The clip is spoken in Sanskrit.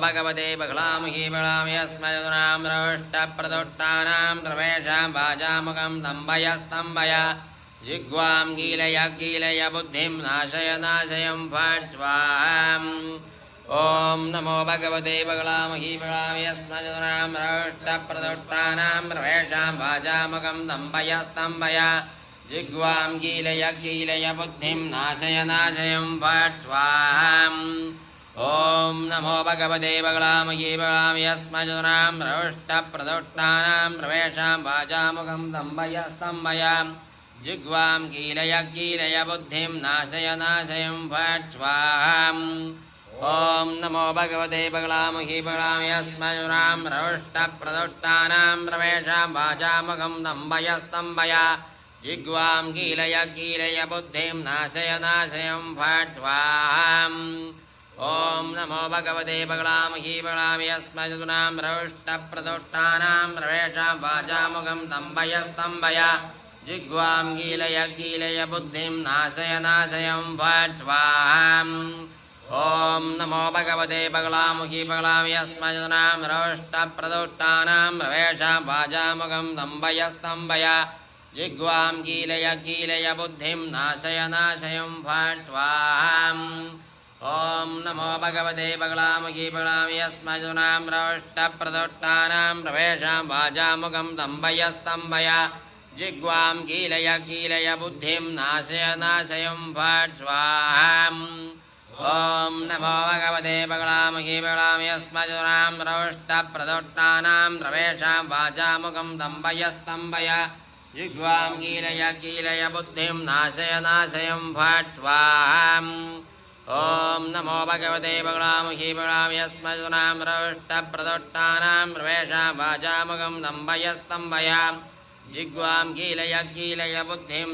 भगवते बगलामुखी बगलामि अस्मदुनां रविष्टप्रदुष्टानां प्रवेशां वाजामुखं स्तम्भय स्तम्भय जिह्वां गीलय गीलय बुद्धिं नाशय नाशयं फट् स्वाहा ॐ नमो भगवते बगलामुखी बगलामि अस्मदुनां रविष्टप्रदुष्टानां प्रवेशां वाजामुखं स्तम्भय स्तम्भय जिह्वां गीलय गीलय बुद्धिं नाशय नाशयं फट् स्वाहा ॐ नमो भगवते बगलामुखी बगलामि अस्मदुनां रविष्टप्रदुष्टानां प्रवेशां वाजामुखं स्तम्भय स्तम्भय जिह्वां गीलय गीलय बुद्धिं नाशय नाशयं फट् स्वाहा ॐ नमो भगवते बगलामुखी बगलामि अस्मदुनां रविष्टप्रदुष्टानां प्रवेशां वाजामुखं स्तम्भय स्तम्भय जिह्वां गीलय गीलय बुद्धिं नाशय नाशयं फट् स्वाहा ॐ नमो भगवते बगलामुखी बगलामि अस्मदुनां रविष्टप्रदुष्टानां प्रवेशां वाजामुखं स्तम्भय स्तम्भय जिह्वां गीलय गीलय बुद्धिं नाशय नाशयं फट् स्वाहा ॐ नमो भगवते बगलामुखी बगलामि अस्मदुनां रविष्टप्रदुष्टानां प्रवेशां वाजामुखं स्तम्भय स्तम्भय जिह्वां गीलय गीलय बुद्धिं नाशय नाशयं फट् स्वाहा ॐ नमो भगवते बगलामुखी बगलामि अस्मदुनां रविष्टप्रदुष्टानां प्रवेशां वाजामुखं स्तम्भय स्तम्भय जिह्वां गीलय गीलय बुद्धिं नाशय नाशयं फट् स्वाहा ॐ नमो भगवते बगलामुखी बगलामि अस्मदुनां रविष्टप्रदुष्टानां प्रवेशां वाजामुखं स्तम्भय स्तम्भय जिह्वां गीलय गीलय बुद्धिं नाशय नाशयं फट् स्वाहा ॐ नमो भगवते बगलामुखी बगलामि अस्मदुनां रविष्टप्रदुष्टानां प्रवेशां वाजामुखं स्तम्भय स्तम्भय जिह्वां गीलय गीलय बुद्धिं